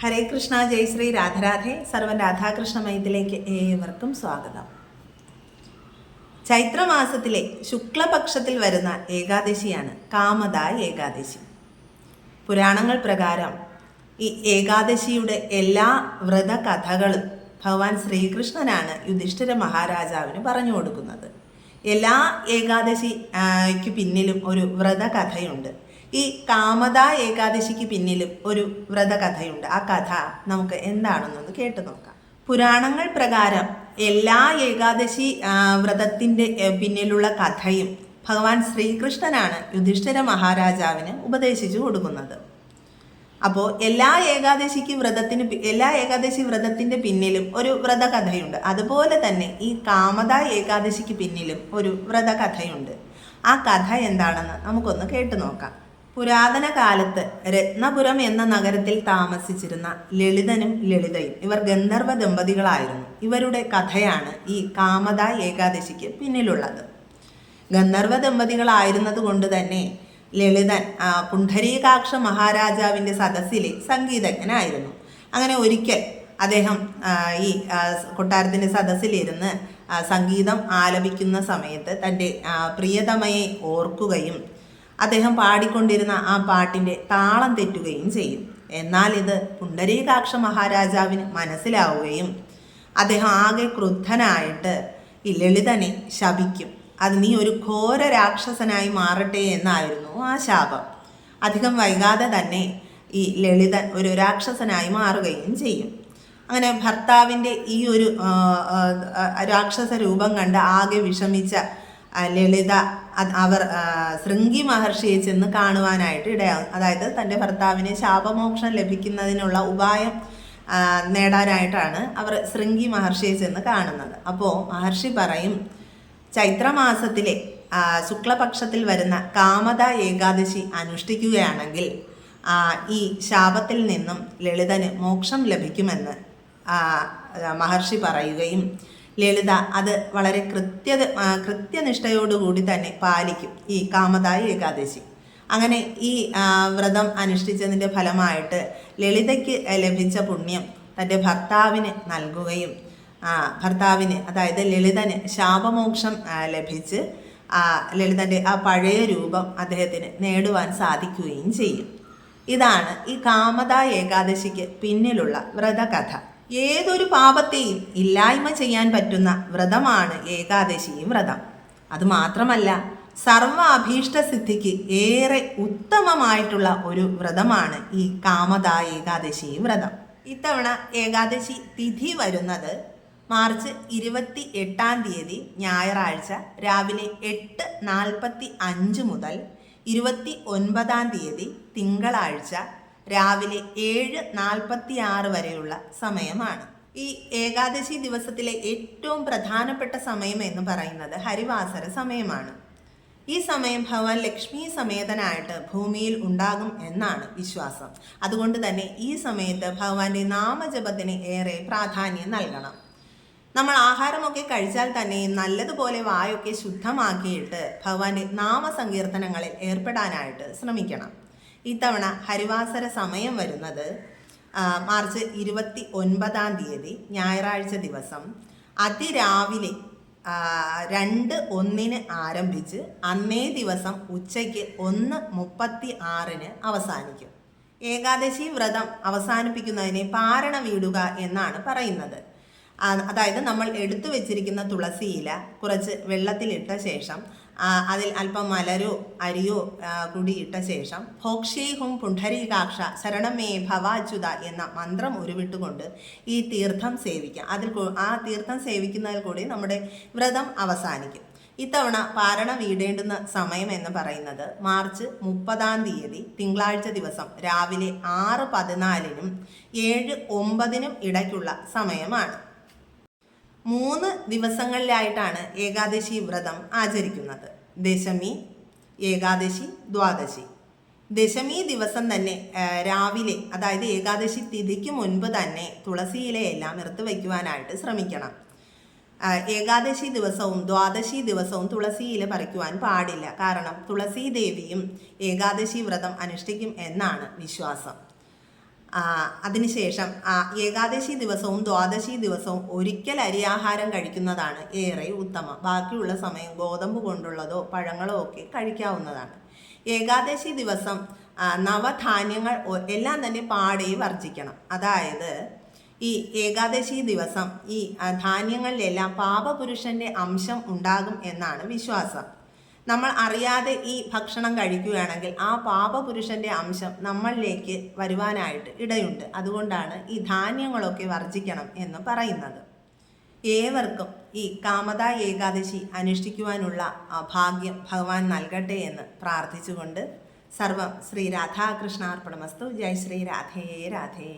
ഹരേ കൃഷ്ണ, ജയ് ശ്രീ രാധരാധേ. സർവൻ രാധാകൃഷ്ണമയത്തിലേക്ക് ഏവർക്കും സ്വാഗതം. ചൈത്രമാസത്തിലെ ശുക്ലപക്ഷത്തിൽ വരുന്ന ഏകാദശിയാണ് കാമദാ ഏകാദശി. പുരാണങ്ങൾ പ്രകാരം ഈ ഏകാദശിയുടെ എല്ലാ വ്രതകഥകളും ഭഗവാൻ ശ്രീകൃഷ്ണനാണ് യുധിഷ്ഠിര മഹാരാജാവിന് പറഞ്ഞു കൊടുക്കുന്നത്. എല്ലാ ഏകാദശിക്ക് പിന്നിലും ഒരു വ്രതകഥയുണ്ട്. ഈ കാമദാ ഏകാദശിക്ക് പിന്നിലും ഒരു വ്രതകഥയുണ്ട്. ആ കഥ നമുക്ക് എന്താണെന്നൊന്ന് കേട്ടു നോക്കാം. പുരാണങ്ങൾ പ്രകാരം എല്ലാ ഏകാദശി വ്രതത്തിൻ്റെ പിന്നിലുള്ള കഥയും ഭഗവാൻ ശ്രീകൃഷ്ണനാണ് യുധിഷ്ഠിര മഹാരാജാവിന് ഉപദേശിച്ചു കൊടുക്കുന്നത്. അപ്പോൾ എല്ലാ ഏകാദശി വ്രതത്തിൻ്റെ പിന്നിലും ഒരു വ്രതകഥയുണ്ട്. അതുപോലെ തന്നെ ഈ കാമദാ ഏകാദശിക്ക് പിന്നിലും ഒരു വ്രതകഥയുണ്ട്. ആ കഥ എന്താണെന്ന് നമുക്കൊന്ന് കേട്ടു നോക്കാം. പുരാതന കാലത്ത് രത്നപുരം എന്ന നഗരത്തിൽ താമസിച്ചിരുന്ന ലളിതനും ലളിതയും ഇവർ ഗന്ധർവ ദമ്പതികളായിരുന്നു. ഇവരുടെ കഥയാണ് ഈ കാമദാ ഏകാദശിക്ക് പിന്നിലുള്ളത്. ഗന്ധർവ ദമ്പതികളായിരുന്നത് കൊണ്ട് തന്നെ ലളിതൻ പുണ്ഡരീകാക്ഷ മഹാരാജാവിൻ്റെ സദസ്സിലെ സംഗീതജ്ഞനായിരുന്നു. അങ്ങനെ ഒരിക്കൽ അദ്ദേഹം ഈ കൊട്ടാരത്തിൻ്റെ സദസ്സിലിരുന്ന് സംഗീതം ആലപിക്കുന്ന സമയത്ത് തൻ്റെ പ്രിയതമയെ ഓർക്കുകയും അദ്ദേഹം പാടിക്കൊണ്ടിരുന്ന ആ പാട്ടിൻ്റെ താളം തെറ്റുകയും ചെയ്യും. എന്നാൽ ഇത് പുണ്ഡരീകാക്ഷ മഹാരാജാവിന് മനസ്സിലാവുകയും അദ്ദേഹം ആകെ ക്രുദ്ധനായിട്ട് ഈ ലളിതനെ ശപിക്കും. അത് നീ ഒരു ഘോര രാക്ഷസനായി മാറട്ടെ എന്നായിരുന്നു ആ ശാപം. അധികം വൈകാതെ തന്നെ ഈ ലളിതൻ ഒരു രാക്ഷസനായി മാറുകയും ചെയ്യും. അങ്ങനെ ഭർത്താവിൻ്റെ ഈ ഒരു രാക്ഷസ രൂപം കണ്ട് ആകെ വിഷമിച്ച ലളിത അവർ ശൃംഗി മഹർഷിയെ ചെന്ന് കാണുവാനായിട്ട് ഇടയാകും. അതായത് തൻ്റെ ഭർത്താവിന് ശാപമോക്ഷം ലഭിക്കുന്നതിനുള്ള ഉപായം നേടാനായിട്ടാണ് അവർ ശൃംഗി മഹർഷിയെ ചെന്ന് കാണുന്നത്. അപ്പോൾ മഹർഷി പറയും, ചൈത്രമാസത്തിലെ ശുക്ലപക്ഷത്തിൽ വരുന്ന കാമദാ ഏകാദശി അനുഷ്ഠിക്കുകയാണെങ്കിൽ ഈ ശാപത്തിൽ നിന്നും ലളിതന് മോക്ഷം ലഭിക്കുമെന്ന് മഹർഷി പറയുകയും ലളിത അത് വളരെ കൃത്യനിഷ്ഠയോടുകൂടി തന്നെ പാലിക്കും ഈ കാമദാ ഏകാദശി. അങ്ങനെ ഈ വ്രതം അനുഷ്ഠിച്ചതിൻ്റെ ഫലമായിട്ട് ലളിതയ്ക്ക് ലഭിച്ച പുണ്യം തൻ്റെ ഭർത്താവിന് നൽകുകയും ഭർത്താവിന് അതായത് ലളിതന് ശാപമോക്ഷം ലഭിച്ച് ലളിതൻ്റെ ആ പഴയ രൂപം അദ്ദേഹത്തിന് നേടുവാൻ സാധിക്കുകയും ചെയ്യും. ഇതാണ് ഈ കാമദാ ഏകാദശിക്ക് പിന്നിലുള്ള വ്രതകഥ. ഏതൊരു പാപത്തെയും ഇല്ലായ്മ ചെയ്യാൻ പറ്റുന്ന വ്രതമാണ് ഏകാദശി വ്രതം. അതുമാത്രമല്ല, സർവ അഭീഷ്ടസിദ്ധിക്ക് ഏറെ ഉത്തമമായിട്ടുള്ള ഒരു വ്രതമാണ് ഈ കാമദാ ഏകാദശി വ്രതം. ഇത്തവണ ഏകാദശി തിഥി വരുന്നത് മാർച്ച് 28 ഞായറാഴ്ച രാവിലെ 8:45 മുതൽ 29 തിങ്കളാഴ്ച രാവിലെ 7:46 വരെയുള്ള സമയമാണ്. ഈ ഏകാദശി ദിവസത്തിലെ ഏറ്റവും പ്രധാനപ്പെട്ട സമയം എന്ന് പറയുന്നത് ഹരിവാസര സമയമാണ്. ഈ സമയം ഭഗവാൻ ലക്ഷ്മി സമേതനായിട്ട് ഭൂമിയിൽ ഉണ്ടാകും എന്നാണ് വിശ്വാസം. അതുകൊണ്ട് തന്നെ ഈ സമയത്ത് ഭഗവാന്റെ നാമജപത്തിന് ഏറെ പ്രാധാന്യം നൽകണം. നമ്മൾ ആഹാരമൊക്കെ കഴിച്ചാൽ തന്നെ നല്ലതുപോലെ വായൊക്കെ ശുദ്ധമാക്കിയിട്ട് ഭഗവാന്റെ നാമസങ്കീർത്തനങ്ങളിൽ ഏർപ്പെടാനായിട്ട് ശ്രമിക്കണം. ഇത്തവണ ഹരിവാസര സമയം വരുന്നത് മാർച്ച് 29 ഞായറാഴ്ച ദിവസം അതിരാവിലെ 2:01 ആരംഭിച്ച് അന്നേ ദിവസം ഉച്ചയ്ക്ക് 1:36 അവസാനിക്കും. ഏകാദശി വ്രതം അവസാനിപ്പിക്കുന്നതിനെ പാരണ വീടുക എന്നാണ് പറയുന്നത്. അതായത് നമ്മൾ എടുത്തു വെച്ചിരിക്കുന്ന തുളസി ഇല കുറച്ച് വെള്ളത്തിലിട്ട ശേഷം അതിൽ അല്പം മലരോ അരിയോ കൂടി ഇട്ട ശേഷം ഭോക്ഷീഹും പുണ്ഡരീകാക്ഷ ശരണമേ ഭവാച്യുത എന്ന മന്ത്രം ഉരുവിട്ടുകൊണ്ട് ഈ തീർത്ഥം സേവിക്കാം. ആ തീർത്ഥം സേവിക്കുന്നതിൽ കൂടി നമ്മുടെ വ്രതം അവസാനിക്കും. ഇത്തവണ പാരണ വീടേണ്ടുന്ന സമയം എന്ന് പറയുന്നത് മാർച്ച് 30 തിങ്കളാഴ്ച ദിവസം രാവിലെ 6:14 7:09 ഇടയ്ക്കുള്ള സമയമാണ്. 3 ദിവസങ്ങളിലായിട്ടാണ് ഏകാദശി വ്രതം ആചരിക്കുന്നത്. ദശമി, ഏകാദശി, ദ്വാദശി. ദശമി ദിവസം തന്നെ രാവിലെ, അതായത് ഏകാദശി തിഥിക്ക് മുൻപ് തന്നെ തുളസിയിലയെല്ലാം എടുത്തു വയ്ക്കുവാനായിട്ട് ശ്രമിക്കണം. ഏകാദശി ദിവസവും ദ്വാദശി ദിവസവും തുളസിയില പറിക്കുവാൻ പാടില്ല. കാരണം തുളസി ദേവിയും ഏകാദശി വ്രതം അനുഷ്ഠിക്കും എന്നാണ് വിശ്വാസം. അതിനുശേഷം ഏകാദശി ദിവസവും ദ്വാദശി ദിവസവും ഒരിക്കൽ അരിയാഹാരം കഴിക്കുന്നതാണ് ഏറെ ഉത്തമം. ബാക്കിയുള്ള സമയം ഗോതമ്പ് കൊണ്ടുള്ളതോ പഴങ്ങളോ ഒക്കെ കഴിക്കാവുന്നതാണ്. ഏകാദശി ദിവസം നവധാന്യങ്ങൾ എല്ലാം തന്നെ പാടെ വർജിക്കണം. അതായത് ഈ ഏകാദശി ദിവസം ഈ ധാന്യങ്ങളിലെല്ലാം പാപപുരുഷന്റെ അംശം ഉണ്ടാകും എന്നാണ് വിശ്വാസം. നമ്മൾ അറിയാതെ ഈ ഭക്ഷണം കഴിക്കുകയാണെങ്കിൽ ആ പാപപുരുഷന്റെ അംശം നമ്മളിലേക്ക് വരുവാനായിട്ട് ഇടയുണ്ട്. അതുകൊണ്ടാണ് ഈ ധാന്യങ്ങളൊക്കെ വർജിക്കണം എന്ന് പറയുന്നത്. ഏവർക്കും ഈ കാമദ ഏകാദശി അനുഷ്ഠിക്കുവാനുള്ള ഭാഗ്യം ഭഗവാൻ നൽകട്ടെ എന്ന് പ്രാർത്ഥിച്ചുകൊണ്ട് സർവം ശ്രീ രാധാകൃഷ്ണാർപ്പണമസ്തു. ജയ് ശ്രീ രാധേ രാധേ.